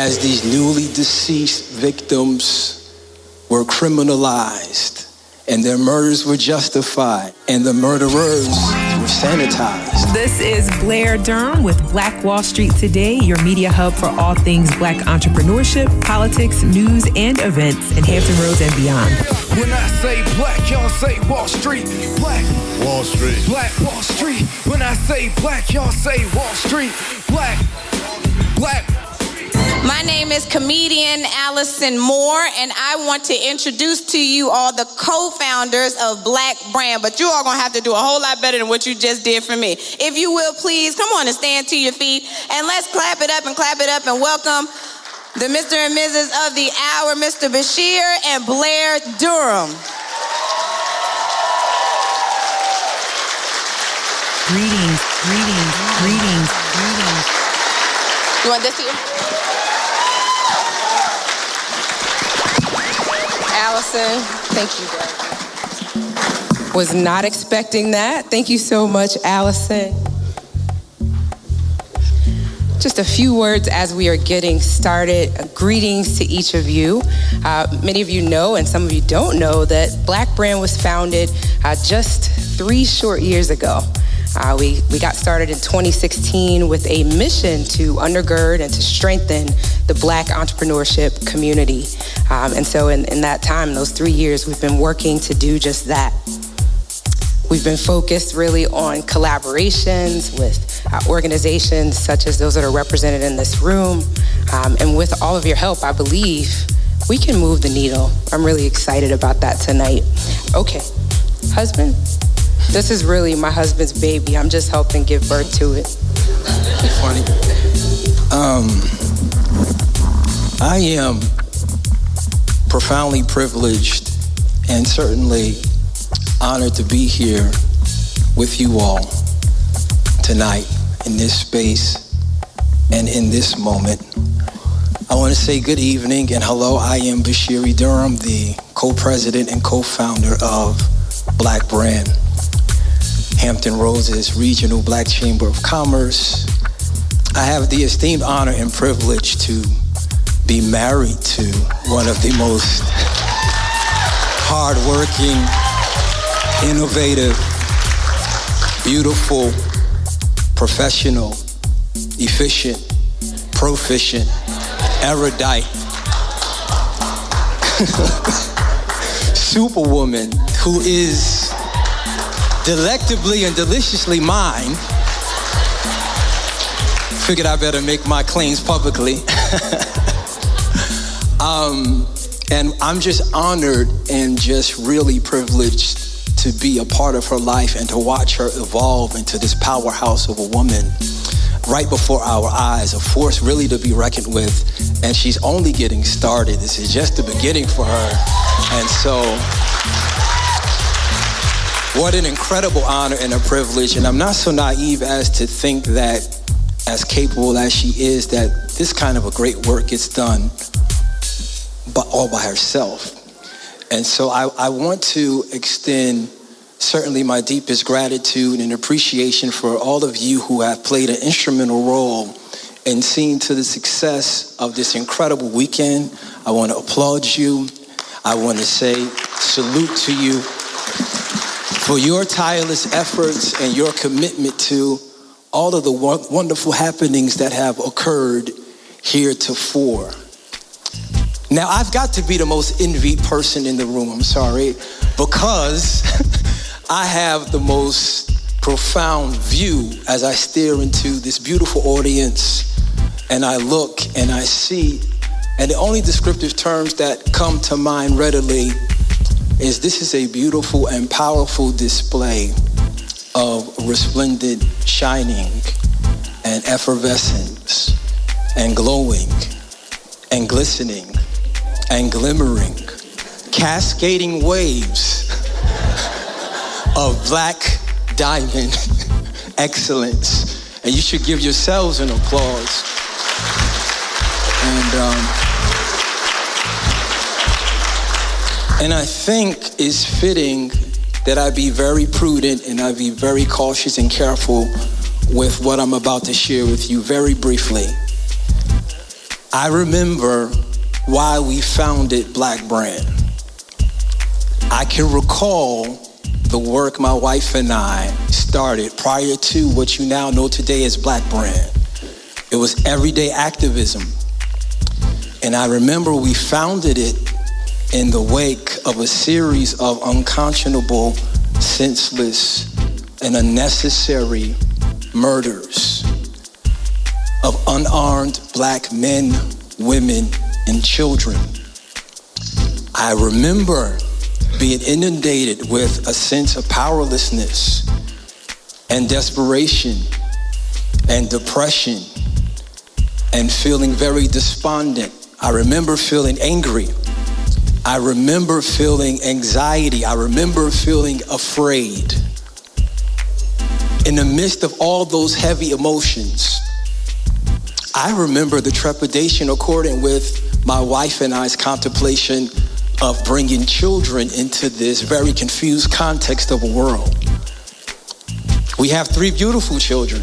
as these newly deceased victims were criminalized and their murders were justified and the murderers were sanitized. This is Blair Durham with Black Wall Street Today, your media hub for all things Black entrepreneurship, politics, news, and events in Hampton Roads and beyond. When I say black, y'all say Wall Street. Black Wall Street. Black Wall Street. When I say black, y'all say Wall Street. Black. My name is comedian Allison Moore, and I want to introduce to you all the co-founders of Black Brand, but you all gonna have to do a whole lot better than what you just did for me. If you will, please, come on and stand to your feet, and let's clap it up and welcome the Mr. and Mrs. of the Hour, Mr. Bashir and Blair Durham. Greetings. You want this here? Allison, thank you, Greg. Was not expecting that. Thank you so much, Allison. Just a few words as we are getting started. Greetings to each of you. Many of you know, and some of you don't know, that Black Brand was founded just 3 short years ago. We got started in 2016 with a mission to undergird and to strengthen the Black entrepreneurship community. And so in that time, those 3 years, we've been working to do just that. We've been focused really on collaborations with organizations such as those that are represented in this room. And with all of your help, I believe we can move the needle. I'm really excited about that tonight. Okay, husband? This is really my husband's baby. I'm just helping give birth to it. Funny. I am profoundly privileged and certainly honored to be here with you all tonight in this space and in this moment. I want to say good evening and hello. I am Bashiri Durham, the co-president and co-founder of Black Brand, Hampton Roads' regional Black Chamber of Commerce. I have the esteemed honor and privilege to be married to one of the most hardworking, innovative, beautiful, professional, efficient, proficient, erudite, superwoman who is delectably and deliciously mine. Figured I better make my claims publicly. And I'm just honored and just really privileged to be a part of her life and to watch her evolve into this powerhouse of a woman right before our eyes, a force really to be reckoned with. And she's only getting started. This is just the beginning for her. And so, what an incredible honor and a privilege. And I'm not so naive as to think that, as capable as she is, that this kind of a great work gets done all by herself. And so I want to extend certainly my deepest gratitude and appreciation for all of you who have played an instrumental role in seeing to the success of this incredible weekend. I want to applaud you. I want to say salute to you for your tireless efforts and your commitment to all of the wonderful happenings that have occurred heretofore. Now, I've got to be the most envied person in the room, I'm sorry, because I have the most profound view as I stare into this beautiful audience and I look and I see, and the only descriptive terms that come to mind readily is this is a beautiful and powerful display of resplendent shining and effervescence and glowing and glistening and glimmering, cascading waves of Black Diamond excellence. And you should give yourselves an applause. And I think it's fitting that I be very prudent and I be very cautious and careful with what I'm about to share with you very briefly. I remember why we founded Black Brand. I can recall the work my wife and I started prior to what you now know today as Black Brand. It was everyday activism. And I remember we founded it in the wake of a series of unconscionable, senseless, and unnecessary murders of unarmed Black men, women, and children. I remember being inundated with a sense of powerlessness and desperation and depression and feeling very despondent. I remember feeling angry. I remember feeling anxiety. I remember feeling afraid. In the midst of all those heavy emotions, I remember the trepidation according with my wife and I's contemplation of bringing children into this very confused context of a world. We have 3 beautiful children.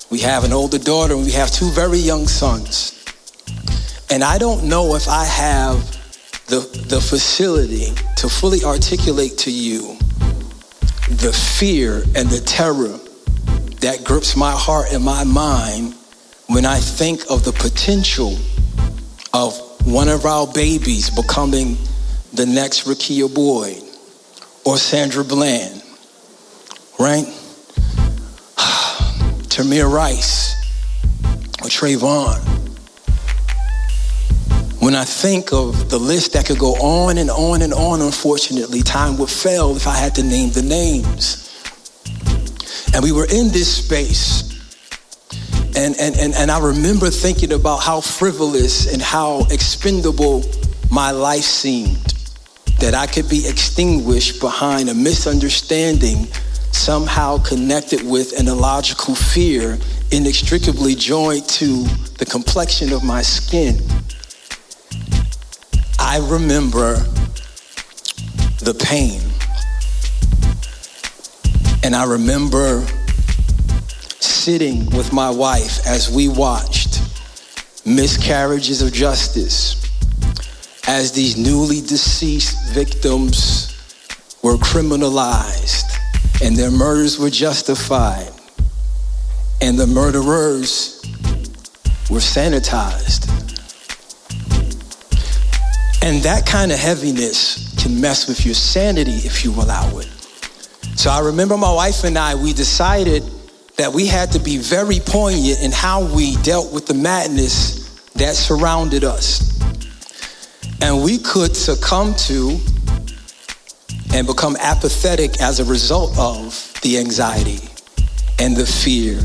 We have an older daughter and we have 2 very young sons. And I don't know if I have the facility to fully articulate to you the fear and the terror that grips my heart and my mind when I think of the potential of one of our babies becoming the next Rakia Boyd or Sandra Bland, right? Tamir Rice or Trayvon. When I think of the list that could go on and on and on, unfortunately, time would fail if I had to name the names. And we were in this space. And I remember thinking about how frivolous and how expendable my life seemed, that I could be extinguished behind a misunderstanding somehow connected with an illogical fear inextricably joined to the complexion of my skin. I remember the pain. And I remember sitting with my wife as we watched miscarriages of justice, as these newly deceased victims were criminalized and their murders were justified and the murderers were sanitized. And that kind of heaviness can mess with your sanity if you allow it. So I remember my wife and I, we decided that we had to be very poignant in how we dealt with the madness that surrounded us. And we could succumb to and become apathetic as a result of the anxiety and the fear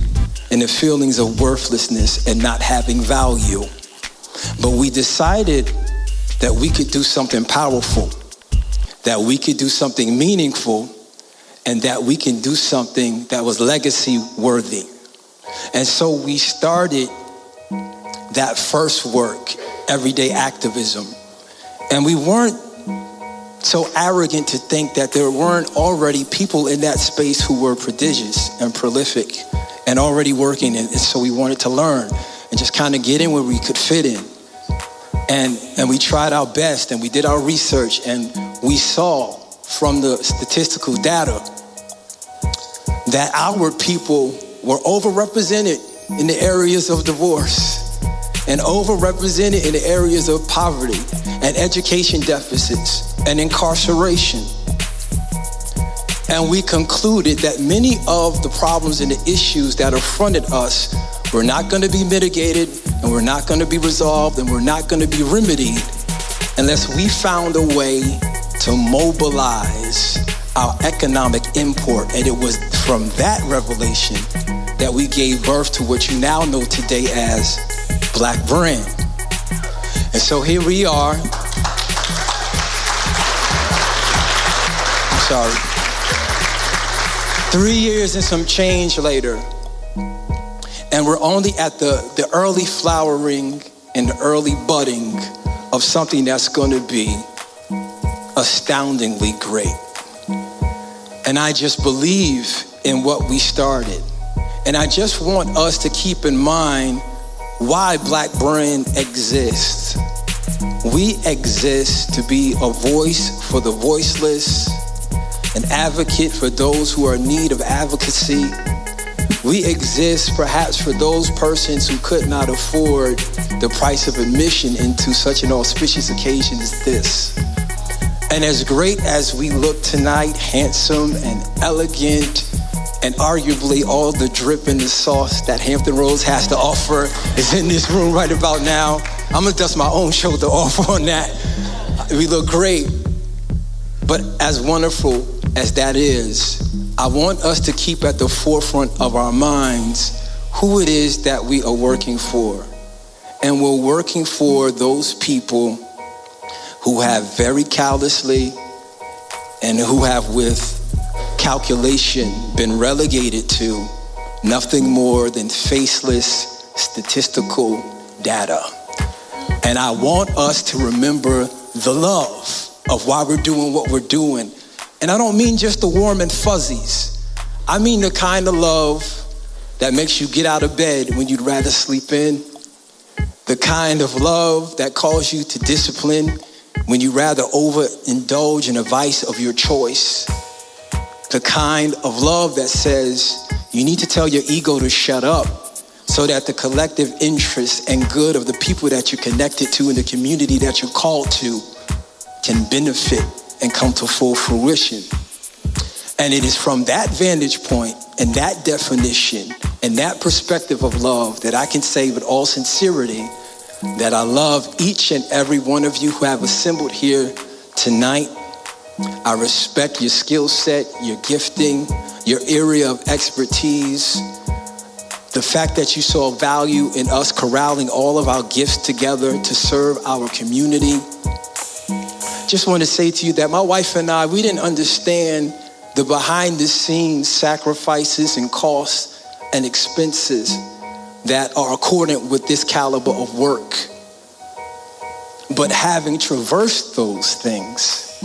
and the feelings of worthlessness and not having value. But we decided that we could do something powerful, that we could do something meaningful, and that we can do something that was legacy worthy. And so we started that first work, everyday activism. And we weren't so arrogant to think that there weren't already people in that space who were prodigious and prolific and already working. And so we wanted to learn and just kind of get in where we could fit in. And we tried our best and we did our research and we saw from the statistical data that our people were overrepresented in the areas of divorce and overrepresented in the areas of poverty and education deficits and incarceration. And we concluded that many of the problems and the issues that affronted us were not going to be mitigated and were not going to be resolved and were not going to be remedied unless we found a way to mobilize our economic import. And it was from that revelation that we gave birth to what you now know today as Black Brand. And so here we are. I'm sorry. 3 years and some change later, and we're only at the early flowering and the early budding of something that's going to be astoundingly great. And I just believe in what we started. And I just want us to keep in mind why Black Brand exists. We exist to be a voice for the voiceless, an advocate for those who are in need of advocacy. We exist perhaps for those persons who could not afford the price of admission into such an auspicious occasion as this. And as great as we look tonight, handsome and elegant, and arguably all the drip and the sauce that Hampton Roads has to offer is in this room right about now. I'm gonna dust my own shoulder off on that. We look great, but as wonderful as that is, I want us to keep at the forefront of our minds who it is that we are working for. And we're working for those people who have very callously and who have with calculation been relegated to nothing more than faceless statistical data. And I want us to remember the love of why we're doing what we're doing. And I don't mean just the warm and fuzzies. I mean the kind of love that makes you get out of bed when you'd rather sleep in. The kind of love that calls you to discipline when you'd rather overindulge in a vice of your choice. The kind of love that says you need to tell your ego to shut up so that the collective interest and good of the people that you're connected to and the community that you're called to can benefit and come to full fruition. And it is from that vantage point and that definition and that perspective of love that I can say with all sincerity that I love each and every one of you who have assembled here tonight. I respect your skill set, your gifting, your area of expertise, the fact that you saw value in us corralling all of our gifts together to serve our community. Just want to say to you that my wife and I, we didn't understand the behind the scenes sacrifices and costs and expenses that are accordant with this caliber of work. But having traversed those things,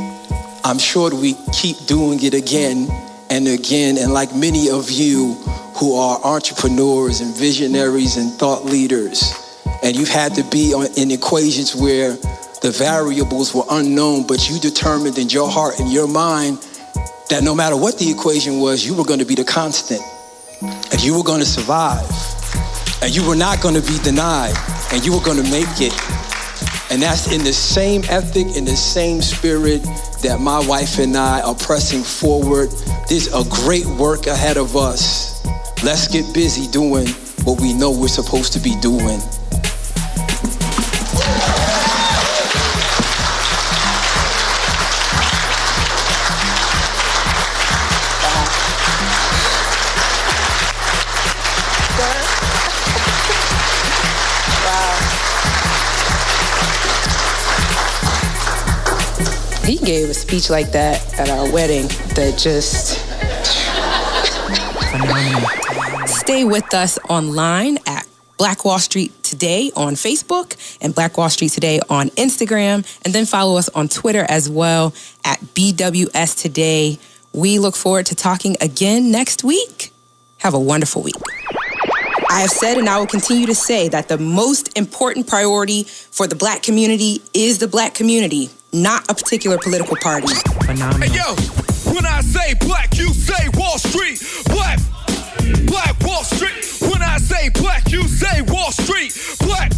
I'm sure we keep doing it again and again. And like many of you who are entrepreneurs and visionaries and thought leaders, and you've had to be in equations where the variables were unknown, but you determined in your heart and your mind that no matter what the equation was, you were going to be the constant, and you were going to survive, and you were not going to be denied, and you were going to make it. And that's in the same ethic, in the same spirit that my wife and I are pressing forward. There's a great work ahead of us. Let's get busy doing what we know we're supposed to be doing. He gave a speech like that at our wedding that just... Phenomenal. Stay with us online at Black Wall Street Today on Facebook and Black Wall Street Today on Instagram. And then follow us on Twitter as well at BWS Today. We look forward to talking again next week. Have a wonderful week. I have said and I will continue to say that the most important priority for the Black community is the Black community, not a particular political party. Phenomenal. Hey, yo, when I say black, you say Wall Street. Black Wall Street. When I say black, you say Wall Street. Black.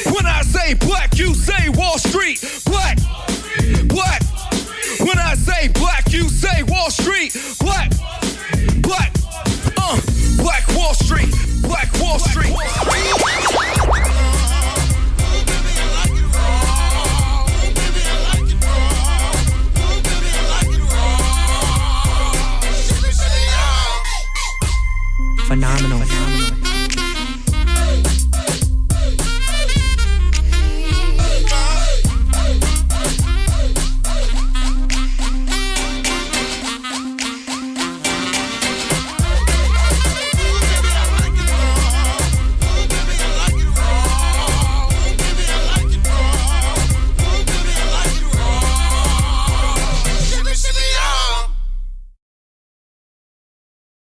When I say black, you say Wall Street.